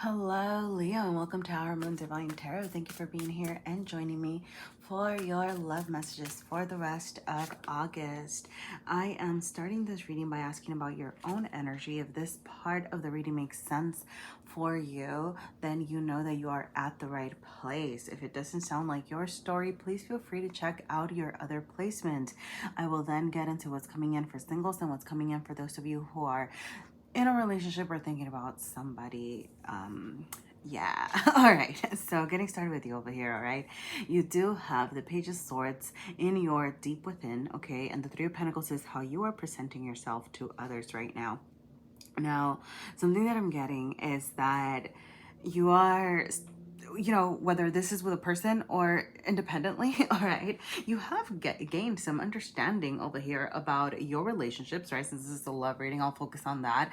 Hello, Leo, and welcome to Our Moon Divine Tarot. Thank you for being here and joining me for your love messages for the rest of August. I am starting this reading by asking about your own energy. If this part of the reading makes sense for you, then you know that you are at the right place. If it doesn't sound like your story, please feel free to check out your other placement. I will then get into what's coming in for singles and what's coming in for those of you who are in a relationship or thinking about somebody. Yeah. All right. So getting started with you over here. All right. You do have the Page of Swords in your deep within. Okay. And the Three of Pentacles is how you are presenting yourself to others right now. Now, something that I'm getting is that you are, whether this is with a person or independently, all right, you have gained some understanding over here about your relationships, right? Since this is a love reading, I'll focus on that.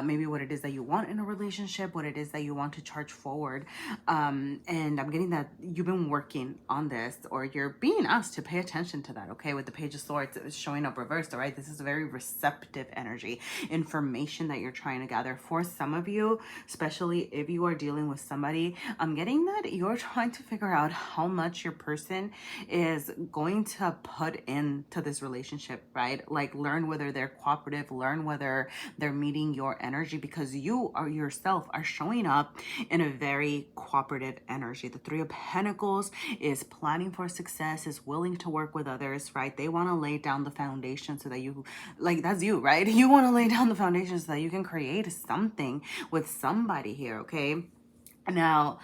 Maybe what it is that you want in a relationship, what it is that you want to charge forward. And I'm getting that you've been working on this, or you're being asked to pay attention to that, okay? With the Page of Swords showing up reversed, all right? This is a very receptive energy, information that you're trying to gather. For some of you, especially if you are dealing with somebody, I'm getting that you're trying to figure out how much your person is going to put into this relationship, right? Like learn whether they're cooperative, learn whether they're meeting your energy, because you are yourself are showing up in a very cooperative energy. The Three of Pentacles is planning for success, is willing to work with others, right? They want to lay down the foundation so that you, like, that's you, right? You want to lay down the foundation so that you can create something with somebody here, okay? Now,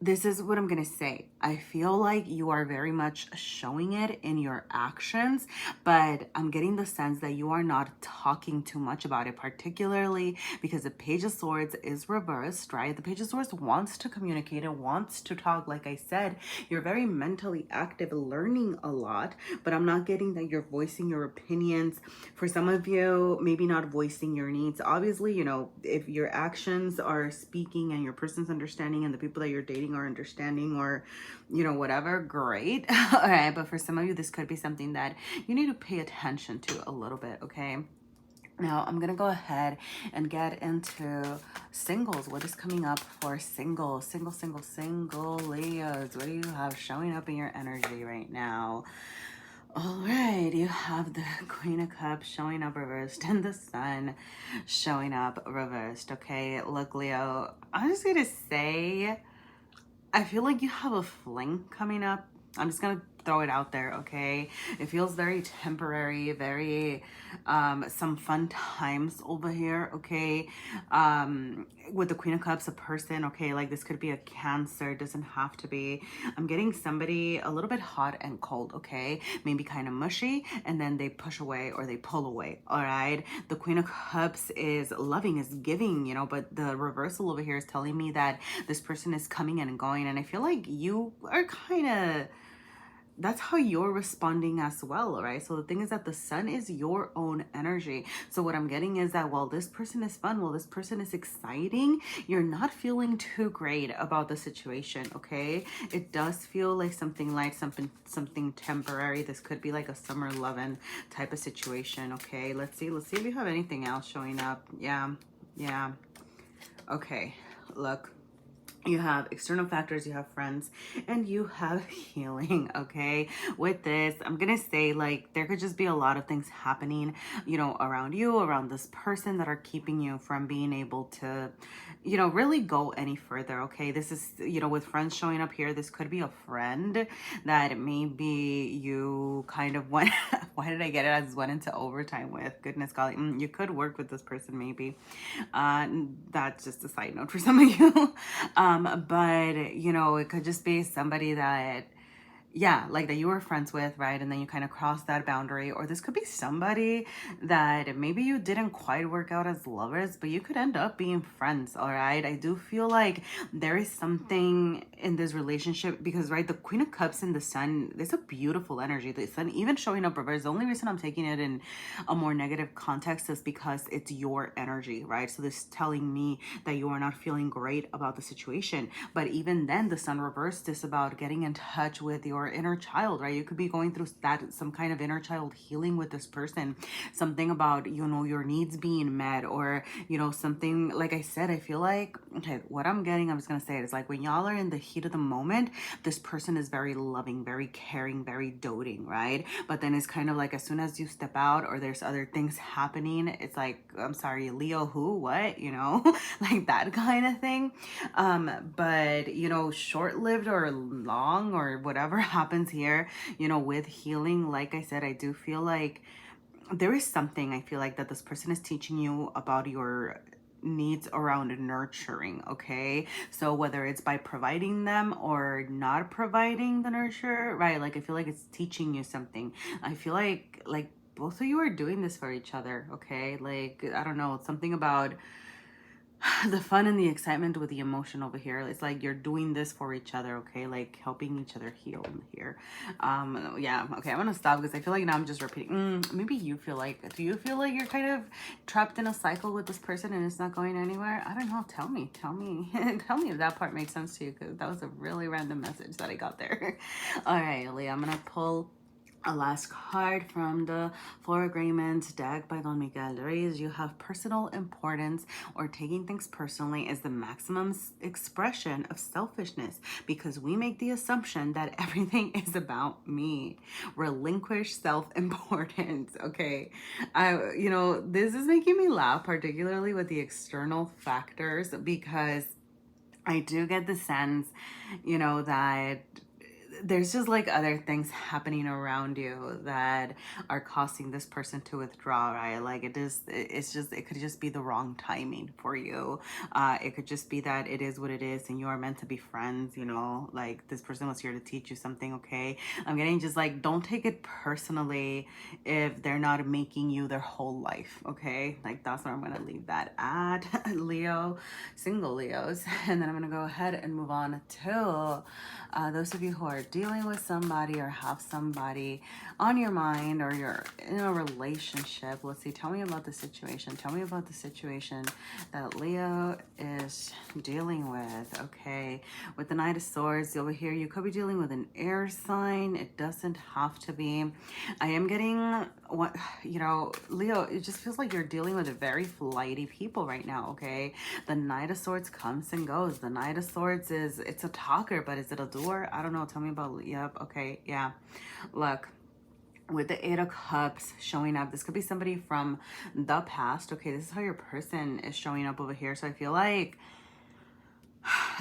this is what I'm going to say. I feel like you are very much showing it in your actions, but I'm getting the sense that you are not talking too much about it, particularly because the Page of Swords is reversed, right? The Page of Swords wants to communicate and wants to talk. Like I said, you're very mentally active, learning a lot, but I'm not getting that you're voicing your opinions. For some of you, maybe not voicing your needs. Obviously, if your actions are speaking and your person's understanding and the people that you're dating are understanding, or whatever, great. All right, but for some of you, this could be something that you need to pay attention to a little bit, okay? Now, I'm going to go ahead and get into singles. What is coming up for single Leos? What do you have showing up in your energy right now? All right, you have the Queen of Cups showing up reversed and the Sun showing up reversed, okay? Look, Leo, I'm just going to say, I feel like you have a fling coming up. I'm just gonna throw it out there, okay? It feels very temporary, very some fun times over here, okay? With the Queen of Cups, a person, okay? Like this could be a Cancer, doesn't have to be. I'm getting somebody a little bit hot and cold, okay? Maybe kind of mushy, and then they push away or they pull away, all right? The Queen of Cups is loving, is giving, but the reversal over here is telling me that this person is coming in and going, and I feel like you are kind of, that's how you're responding as well, right? So the thing is that the Sun is your own energy. So what I'm getting is that while this person is fun, while this person is exciting, you're not feeling too great about the situation, okay? It does feel like something light, something temporary. This could be like a summer loving type of situation, okay? Let's see if you have anything else showing up. Yeah. Okay, look. You have external factors, you have friends, and you have healing, okay? With this, I'm gonna say, like, there could just be a lot of things happening, around you, around this person, that are keeping you from being able to, really go any further, okay? This is, with friends showing up here, this could be a friend that maybe you kind of went, why did I get it as went into overtime with? Goodness golly, you could work with this person maybe. That's just a side note for some of you. But it could just be somebody that, yeah, like that you were friends with, right? And then you kind of cross that boundary. Or this could be somebody that maybe you didn't quite work out as lovers, but you could end up being friends, all right? I do feel like there is something in this relationship because, right, the Queen of Cups and the Sun, there's a beautiful energy. The Sun even showing up reverse. The only reason I'm taking it in a more negative context is because it's your energy, right? So this is telling me that you are not feeling great about the situation. But even then, the Sun reversed is about getting in touch with your your inner child, right? You could be going through that, some kind of inner child healing with this person, something about, you know, your needs being met, or, you know, something, like I said, I feel like, okay, what I'm getting, I'm just gonna say it, is like when y'all are in the heat of the moment, this person is very loving, very caring, very doting, right? But then it's kind of like as soon as you step out or there's other things happening, it's like, I'm sorry, Leo, who, what, you know, like that kind of thing. But you know, short-lived or long or whatever happens here, you know, with healing, like I said, I do feel like there is something, I feel like, that this person is teaching you about your needs around nurturing. Okay, so whether it's by providing them or not providing the nurture, right? Like I feel like it's teaching you something. I feel like both of you are doing this for each other. Okay, like I don't know, something about the fun and the excitement with the emotion over here. It's like you're doing this for each other, okay? Like helping each other heal here. Yeah, okay, I'm gonna stop because I feel like now I'm just repeating. Maybe you feel like, do you feel like you're kind of trapped in a cycle with this person and it's not going anywhere? I don't know. Tell me tell me if that part makes sense to you, because that was a really random message that I got there. All right, Leah, I'm gonna pull a last card from the Four Agreements deck by Don Miguel Ruiz. You have personal importance, or taking things personally, is the maximum expression of selfishness, because we make the assumption that everything is about me. Relinquish self-importance. Okay, you know, this is making me laugh, particularly with the external factors, because I do get the sense, you know, that there's just like other things happening around you that are causing this person to withdraw, right? Like it's just, it could just be the wrong timing for you. It could just be that it is what it is and you are meant to be friends, you know, like this person was here to teach you something. Okay, I'm getting just like, don't take it personally if they're not making you their whole life. Okay, like that's where I'm gonna leave that at. Leo, single Leos. And then I'm gonna go ahead and move on to those of you who are dealing with somebody or have somebody on your mind, or you're in a relationship. Let's see, tell me about the situation. Tell me about the situation that Leo is dealing with. Okay, with the Knight of Swords over here, you could be dealing with an air sign. It doesn't have to be. I am getting, what, you know, Leo, it just feels like you're dealing with a very flighty people right now. Okay, the Knight of Swords comes and goes. The Knight of Swords is, it's a talker, but is it a doer? I don't know. Tell me about, yep, okay, yeah. Look, with the Eight of Cups showing up, this could be somebody from the past. Okay, this is how your person is showing up over here. So I feel like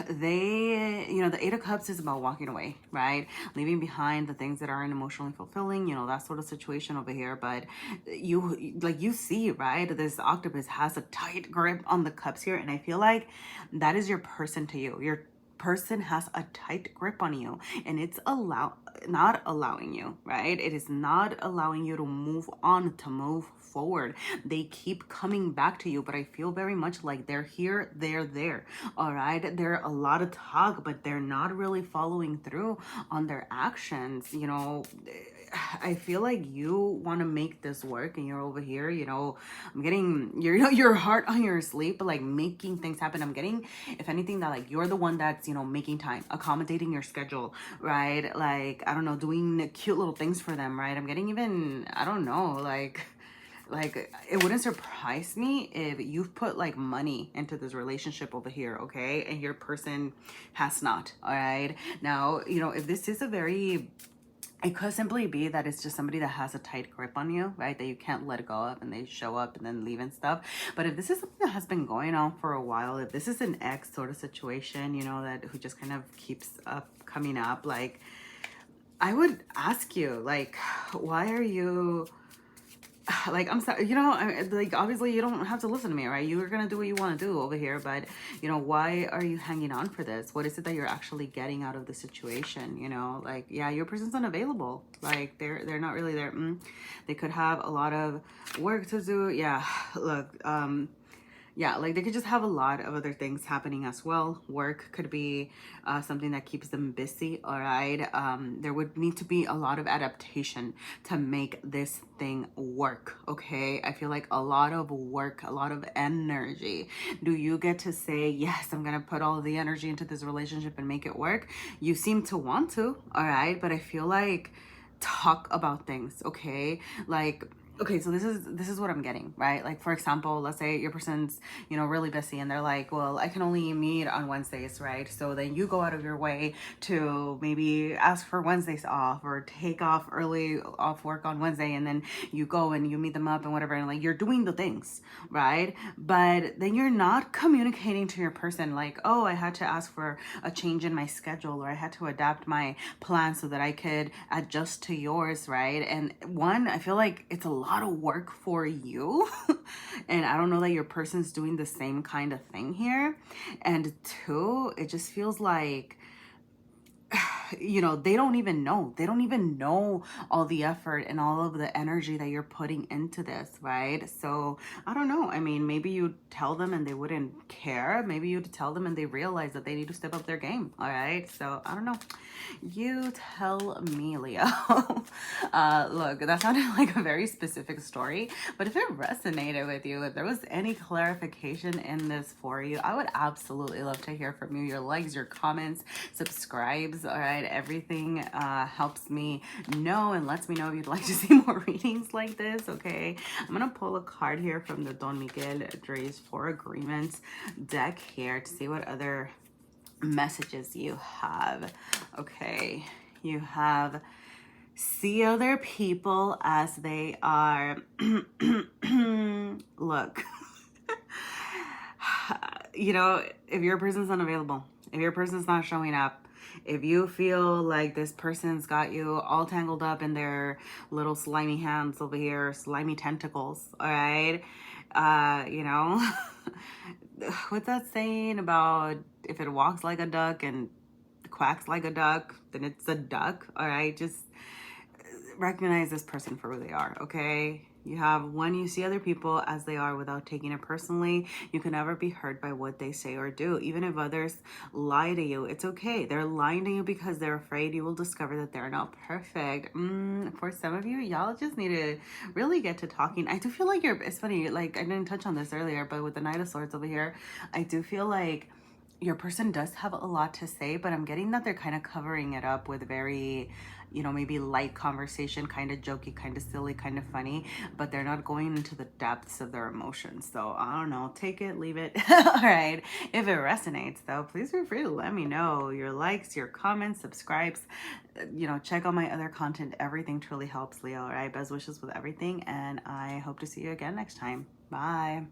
they, you know, the Eight of Cups is about walking away, right? Leaving behind the things that aren't emotionally fulfilling, you know, that sort of situation over here. But you, like, you see, right, this octopus has a tight grip on the cups here, and I feel like that is your person to you. Your person has a tight grip on you, and it's not allowing you, right? It is not allowing you to move on, to move forward. They keep coming back to you, but I feel very much like they're here, they're there. All right, they're a lot of talk, but they're not really following through on their actions. You know, I feel like you want to make this work, and you're over here, you know, I'm getting your, you know, your heart on your sleeve, but like making things happen. I'm getting, if anything, that like you're the one that's, you know, making time, accommodating your schedule, right? Like, I don't know, doing cute little things for them, right? I'm getting even, I don't know, like it wouldn't surprise me if you've put like money into this relationship over here, okay, and your person has not. All right, now, you know, if this is a very, it could simply be that it's just somebody that has a tight grip on you, right? That you can't let go of, and they show up and then leave and stuff. But if this is something that has been going on for a while, if this is an ex sort of situation, you know, that who just kind of keeps up coming up, like, I would ask you, like, why are you, like, I'm sorry, you know, like, obviously you don't have to listen to me, right? You're gonna do what you want to do over here, but, you know, why are you hanging on for this? What is it that you're actually getting out of the situation? You know, like, yeah, your person's unavailable. Like, they're not really there. They could have a lot of work to do. Yeah, look, yeah, like they could just have a lot of other things happening as well. Work could be something that keeps them busy. All right. There would need to be a lot of adaptation to make this thing work. Okay. I feel like a lot of work, a lot of energy. Do you get to say, yes, I'm going to put all the energy into this relationship and make it work? You seem to want to. All right. But I feel like talk about things. Okay. Like, okay, so this is what I'm getting, right? Like, for example, let's say your person's, really busy and they're like, well, I can only meet on Wednesdays, right? So then you go out of your way to maybe ask for Wednesdays off or take off early off work on Wednesday, and then you go and you meet them up and whatever, and like you're doing the things, right? But then you're not communicating to your person like, oh, I had to ask for a change in my schedule, or I had to adapt my plan so that I could adjust to yours, right? And one, I feel like it's a lot of work for you. And I don't know that your person's doing the same kind of thing here. And two, it just feels like they don't even know. They don't even know all the effort and all of the energy that you're putting into this, right? So I don't know. I mean, maybe you tell them and they wouldn't care. Maybe you tell them and they realize that they need to step up their game. All right. So I don't know. You tell me, Leo. Look, that sounded like a very specific story, but if it resonated with you, if there was any clarification in this for you, I would absolutely love to hear from you. Your likes, your comments, subscribes, all right? Everything helps me know and lets me know if you'd like to see more readings like this, okay? I'm gonna pull a card here from the Don Miguel Ruiz Four Agreements deck here to see what other messages you have. Okay, you have see other people as they are. Look, if your person's unavailable, if your person's not showing up, if you feel like this person's got you all tangled up in their little slimy hands over here, slimy tentacles, all right? What's that saying about if it walks like a duck and quacks like a duck, then it's a duck, all right? Just recognize this person for who they are, okay? You have when you see other people as they are without taking it personally, you can never be hurt by what they say or do. Even if others lie to you, it's okay. They're lying to you because they're afraid you will discover that they're not perfect. For some of you, y'all just need to really get to talking. I do feel like it's funny, like I didn't touch on this earlier, but with the Knight of Swords over here, I do feel like your person does have a lot to say, but I'm getting that they're kind of covering it up with very, maybe light conversation, kind of jokey, kind of silly, kind of funny, but they're not going into the depths of their emotions. So I don't know, take it, leave it. All right. If it resonates though, please feel free to let me know. Your likes, your comments, subscribes, check out my other content. Everything truly helps, Leo. All right. Best wishes with everything. And I hope to see you again next time. Bye.